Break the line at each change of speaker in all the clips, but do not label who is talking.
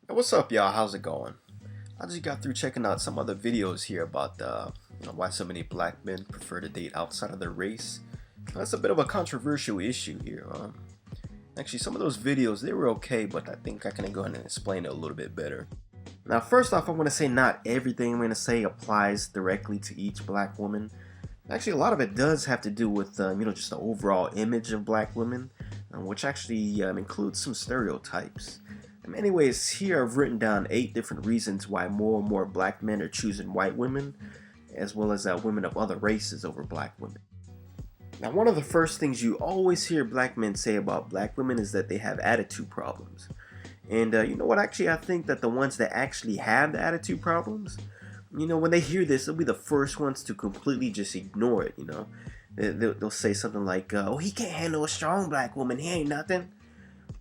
Hey, what's up, y'all? How's it going? I just got through checking out some other videos here about why so many black men prefer to date outside of their race. That's a bit of a controversial issue here. Actually, some of those videos they were okay, but I think I can go ahead and explain it a little bit better. Now, first off, I want to say not everything I'm going to say applies directly to each black woman. Actually, a lot of it does have to do with just the overall image of black women, which actually includes some stereotypes. Anyways, here I've written down 8 different reasons why more and more black men are choosing white women, as well as women of other races over black women. Now, one of the first things you always hear black men say about black women is that they have attitude problems. And you know what? Actually, I think that the ones that actually have the attitude problems, when they hear this, they'll be the first ones to completely just ignore it. They'll say something like, "Oh, he can't handle a strong black woman. He ain't nothing."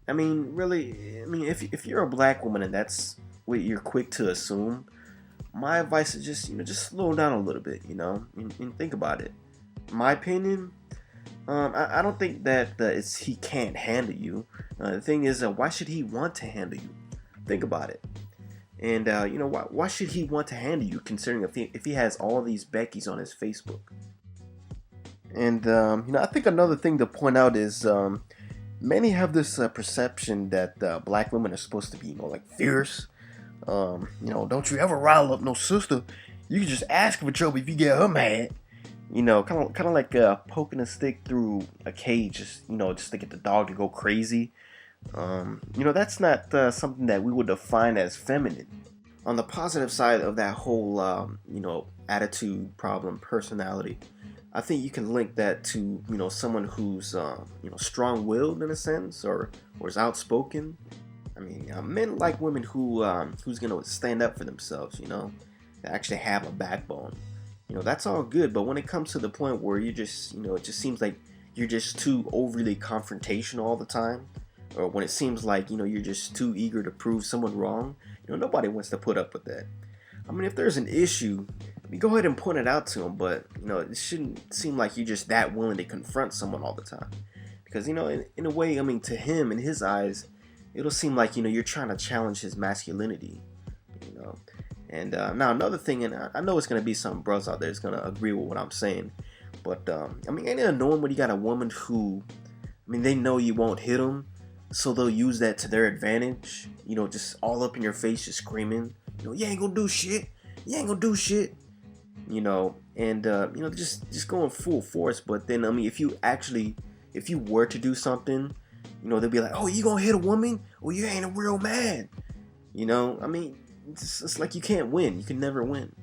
I mean, really, if you're a black woman and that's what you're quick to assume, my advice is just slow down a little bit, and think about it. My opinion, I don't think that it's he can't handle you. The thing is, why should he want to handle you? Think about it. And why should he want to handle you, considering if he has all these Beckys on his Facebook? And I think another thing to point out is many have this perception that black women are supposed to be, like fierce. Don't you ever rile up no sister. You can just ask for trouble if you get her mad. Kind of like poking a stick through a cage, just to get the dog to go crazy. That's not something that we would define as feminine. On the positive side of that whole, attitude problem, personality, I think you can link that to someone who's strong-willed in a sense, or is outspoken. I mean, men like women who's gonna stand up for themselves. That actually have a backbone. That's all good, but when it comes to the point where you just it just seems like you're just too overly confrontational all the time, or when it seems like you're just too eager to prove someone wrong, nobody wants to put up with that. I mean, if there's an issue, go ahead and point it out to him, but it shouldn't seem like you're just that willing to confront someone all the time, because in a way, I mean, to him, in his eyes, it'll seem like you're trying to challenge his masculinity. And now another thing, and I know it's gonna be some bros out there that's gonna agree with what I'm saying, but ain't it annoying when you got a woman who, they know you won't hit them, so they'll use that to their advantage. Just all up in your face, just screaming, you ain't gonna do shit, you ain't gonna do shit. And just going full force. But then, if you were to do something, they'll be like, "Oh, you gonna hit a woman? Well, you ain't a real man." It's like you can't win. You can never win.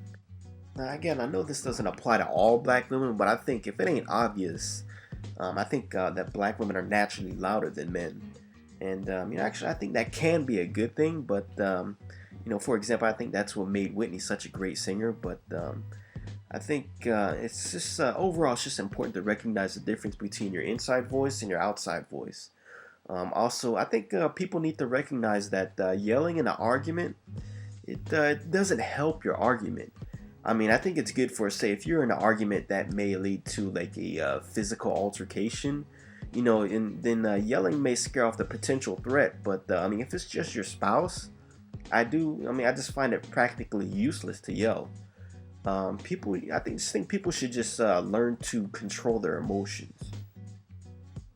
Now, again, I know this doesn't apply to all black women, but I think if it ain't obvious, I think that black women are naturally louder than men. And actually, I think that can be a good thing. But for example, I think that's what made Whitney such a great singer. But I think it's just overall, it's just important to recognize the difference between your inside voice and your outside voice. Also, I think people need to recognize that yelling in an argument, it doesn't help your argument. I think it's good for, say, if you're in an argument that may lead to like a physical altercation, and then yelling may scare off the potential threat. But if it's just your spouse, I just find it practically useless to yell. I think people should just learn to control their emotions.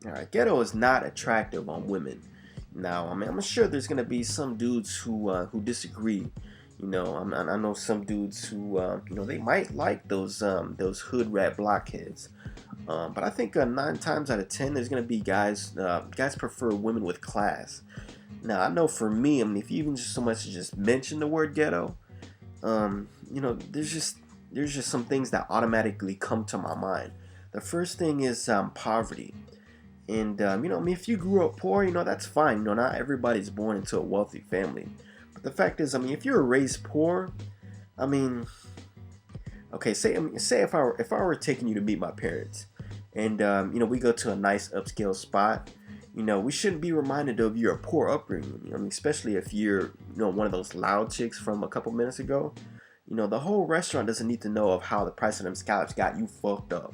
All right, Ghetto is not attractive on women. Now, I'm sure there's gonna be some dudes who disagree. I know some dudes who they might like those hood rat blockheads. But I think 9 times out of 10 there's gonna be guys prefer women with class. Now, I know for me, if you even just so much as just mention the word ghetto, there's just some things that automatically come to my mind. The first thing is poverty. And if you grew up poor, that's fine. Not everybody's born into a wealthy family. But the fact is, if you were raised poor, okay, say if I were taking you to meet my parents, and we go to a nice upscale spot, we shouldn't be reminded of your poor upbringing. Especially if you're one of those loud chicks from a couple minutes ago. The whole restaurant doesn't need to know of how the price of them scallops got you fucked up.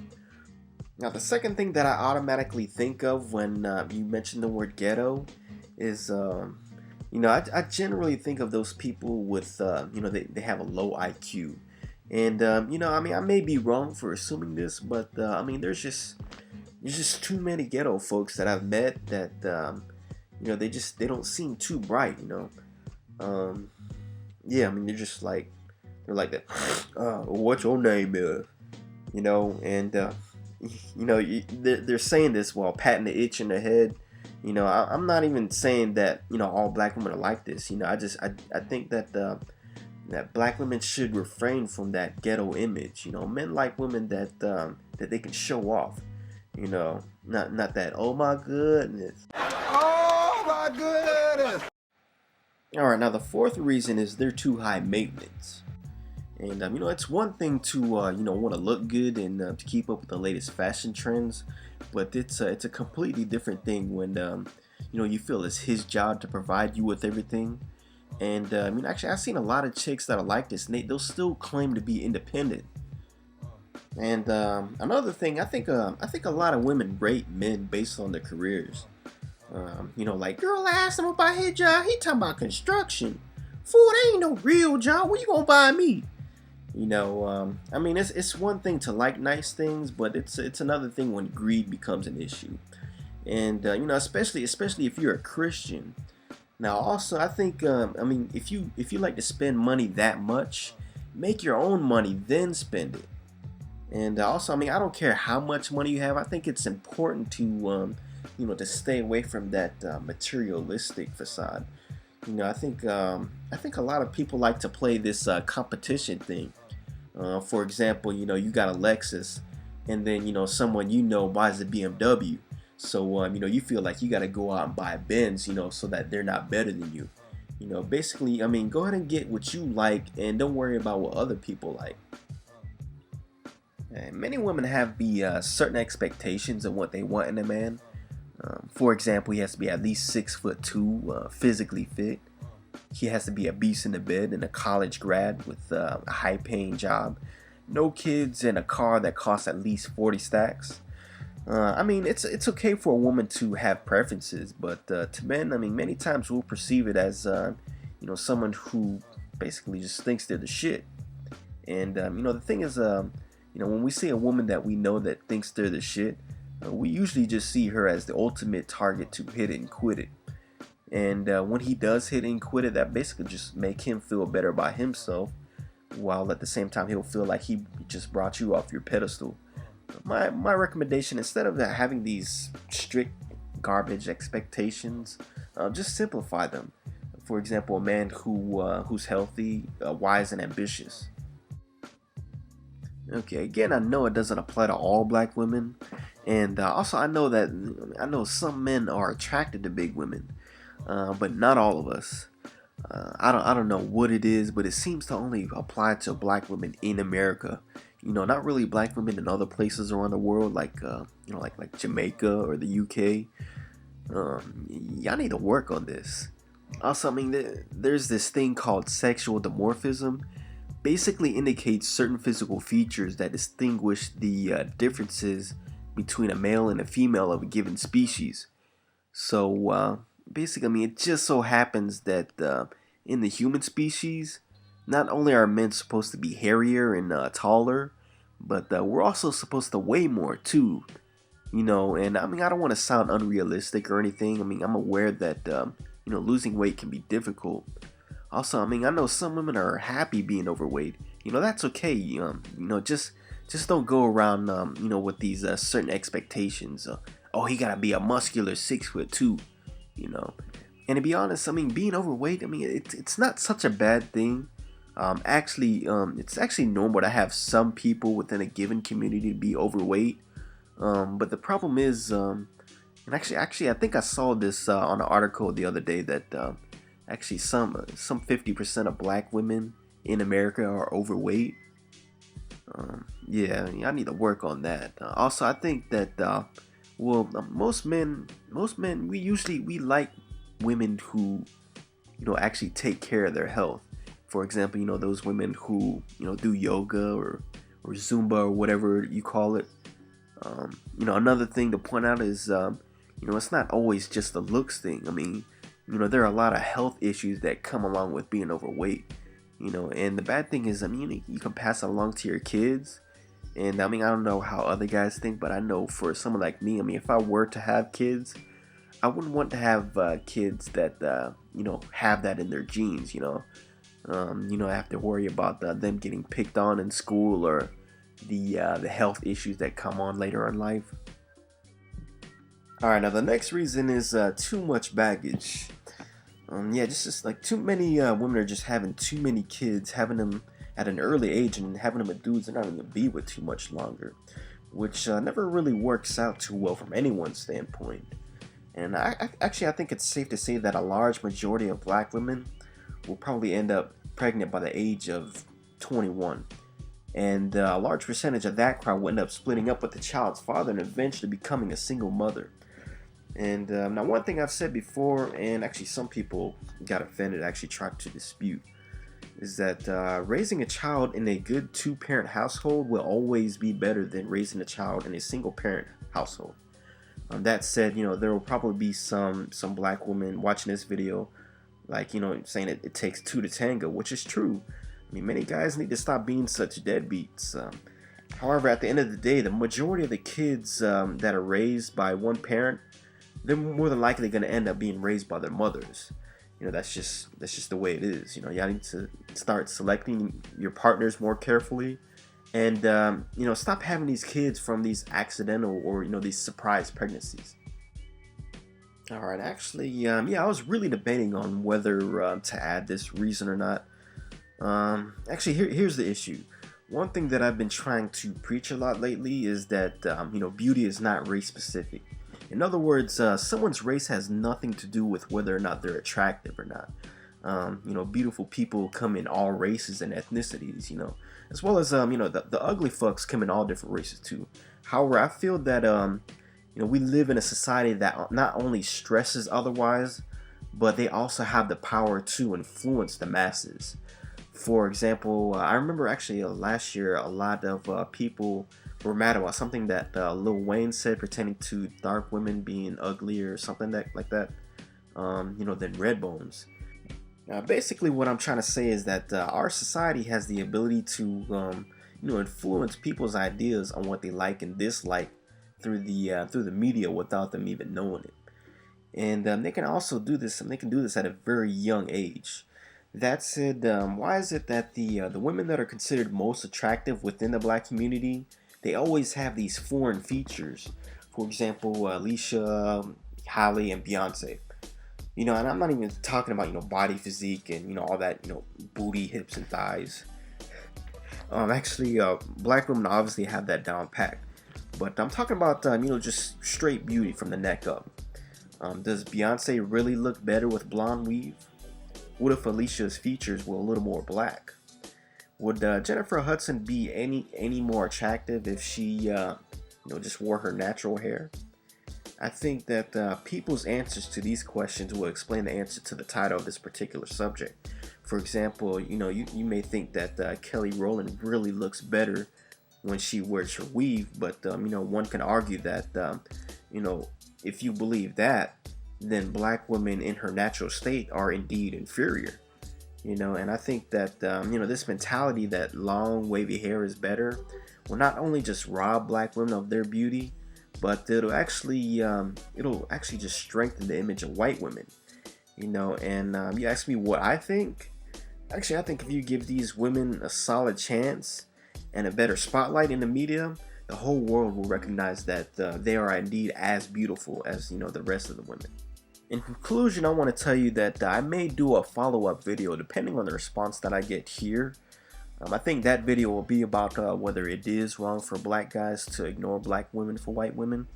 Now, the second thing that I automatically think of when you mention the word ghetto is I generally think of those people with, they have a low IQ. And, I may be wrong for assuming this, but, there's just too many ghetto folks that I've met that, they don't seem too bright, Um, yeah, they're like that, what's your name is? And, they're saying this while patting the itch in their head. I'm not even saying that all black women are like this. I think that that black women should refrain from that ghetto image. Men like women that they can show off. Not that, oh my goodness. Oh my goodness. All right, now the fourth reason is they're too high maintenance. And it's one thing to want to look good and to keep up with the latest fashion trends, but it's a completely different thing when you feel it's his job to provide you with everything. And actually, I've seen a lot of chicks that are like this, and they'll still claim to be independent. And another thing, I think a lot of women rate men based on their careers. Like, girl, I asked him about his job. He talking about construction. Fool, that ain't no real job. What you gonna buy me? It's one thing to like nice things, but it's another thing when greed becomes an issue. And especially if you're a Christian. Now, also, I think if you like to spend money that much, make your own money, then spend it. And also, I don't care how much money you have. I think it's important to stay away from that materialistic facade. I think a lot of people like to play this competition thing. For example, you got a Lexus, and then someone buys a BMW. So you feel like you got to go out and buy a Benz, so that they're not better than you. Basically, go ahead and get what you like, and don't worry about what other people like. And many women have the certain expectations of what they want in a man. For example, he has to be at least 6'2", physically fit. He has to be a beast in the bed and a college grad with a high-paying job, no kids, and a car that costs at least 40 stacks. It's okay for a woman to have preferences, but to men, many times we'll perceive it as someone who basically just thinks they're the shit. And the thing is, when we see a woman that we know that thinks they're the shit, we usually just see her as the ultimate target to hit it and quit it. And when he does hit and quit it, that basically just make him feel better about himself, while at the same time he'll feel like he just brought you off your pedestal. My recommendation, instead of having these strict garbage expectations, just simplify them. For example, a man who's healthy, wise, and ambitious. Okay, again, I know it doesn't apply to all black women, and also I know some men are attracted to big women, but not all of us. I don't know what it is, but it seems to only apply to black women in America. Not really black women in other places around the world, like Jamaica or the UK. Y'all need to work on this. Also, there's this thing called sexual dimorphism. Basically indicates certain physical features that distinguish the differences between a male and a female of a given species. So basically, it just so happens that in the human species, not only are men supposed to be hairier and taller, but we're also supposed to weigh more too. And I don't want to sound unrealistic or anything. I'm aware that losing weight can be difficult. Also, I know some women are happy being overweight. That's okay. Just don't go around with these certain expectations. Oh, he gotta be a muscular 6'2". And to be honest, being overweight, it's not such a bad thing. It's actually normal to have some people within a given community to be overweight. But the problem is, and actually, I think I saw this on an article the other day that actually some 50% of black women in America are overweight. Yeah, I need to work on that. Also, I think that most men, we like women who actually take care of their health. For example, those women who do yoga or Zumba or whatever you call it. Another thing to point out is it's not always just a looks thing. There are a lot of health issues that come along with being overweight. And the bad thing is, you can pass it along to your kids. And I don't know how other guys think, but I know for someone like me, if I were to have kids, I wouldn't want to have kids that have that in their genes. I have to worry about them getting picked on in school, or the health issues that come on later in life. All right, now the next reason is too much baggage. Yeah, just like too many women are just having too many kids, having them at an early age, and having them with dudes they're not going to be with too much longer, which never really works out too well from anyone's standpoint. And I think it's safe to say that a large majority of black women will probably end up pregnant by the age of 21. And a large percentage of that crowd will end up splitting up with the child's father and eventually becoming a single mother. And now one thing I've said before, and actually some people got offended, actually tried to dispute, is that raising a child in a good two-parent household will always be better than raising a child in a single-parent household. That said, there will probably be some black women watching this video, like, saying it takes two to tango, which is true. Many guys need to stop being such deadbeats. However, at the end of the day, the majority of the kids that are raised by one parent, they're more than likely going to end up being raised by their mothers. That's just the way it is. Y'all need to start selecting your partners more carefully, and stop having these kids from these accidental or these surprise pregnancies. All right, actually, yeah, I was really debating on whether to add this reason or not. Actually, here's the issue. One thing that I've been trying to preach a lot lately is that beauty is not race specific. In other words, someone's race has nothing to do with whether or not they're attractive or not. Beautiful people come in all races and ethnicities, as well as the ugly fucks come in all different races too. However, I feel that we live in a society that not only stresses otherwise, but they also have the power to influence the masses. For example, I remember actually last year a lot of people were mad about something that Lil Wayne said pertaining to dark women being uglier or something like that, than red bones. Basically what I'm trying to say is that our society has the ability to influence people's ideas on what they like and dislike through the media without them even knowing it. And they can also do this, and they can do this at a very young age. That said, why is it that the women that are considered most attractive within the black community, they always have these foreign features? For example, Alicia, Halle, and Beyonce. And I'm not even talking about body physique and all that booty, hips, and thighs. Actually, black women obviously have that down pat. But I'm talking about just straight beauty from the neck up. Does Beyonce really look better with blonde weave? What if Alicia's features were a little more black? Would Jennifer Hudson be any more attractive if she just wore her natural hair? I think that people's answers to these questions will explain the answer to the title of this particular subject. For example, you may think that Kelly Rowland really looks better when she wears her weave, but one can argue that if you believe that, then black women in her natural state are indeed inferior. And I think that this mentality that long wavy hair is better will not only just rob black women of their beauty, but it'll actually just strengthen the image of white women. And you ask me what I think. Actually, I think if you give these women a solid chance and a better spotlight in the media, the whole world will recognize that they are indeed as beautiful as the rest of the women. In conclusion, I want to tell you that I may do a follow-up video depending on the response that I get here. I think that video will be about whether it is wrong for black guys to ignore black women for white women.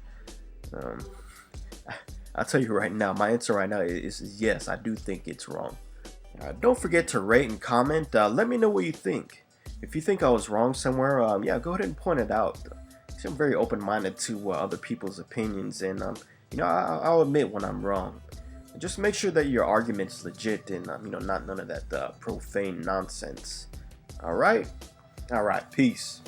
I'll tell you right now, my answer right now is yes, I do think it's wrong. Don't forget to rate and comment. Let me know what you think. If you think I was wrong somewhere, yeah, go ahead and point it out. I'm very open-minded to other people's opinions, and I'll admit when I'm wrong. Just make sure that your argument's legit and not none of that profane nonsense. All right, peace.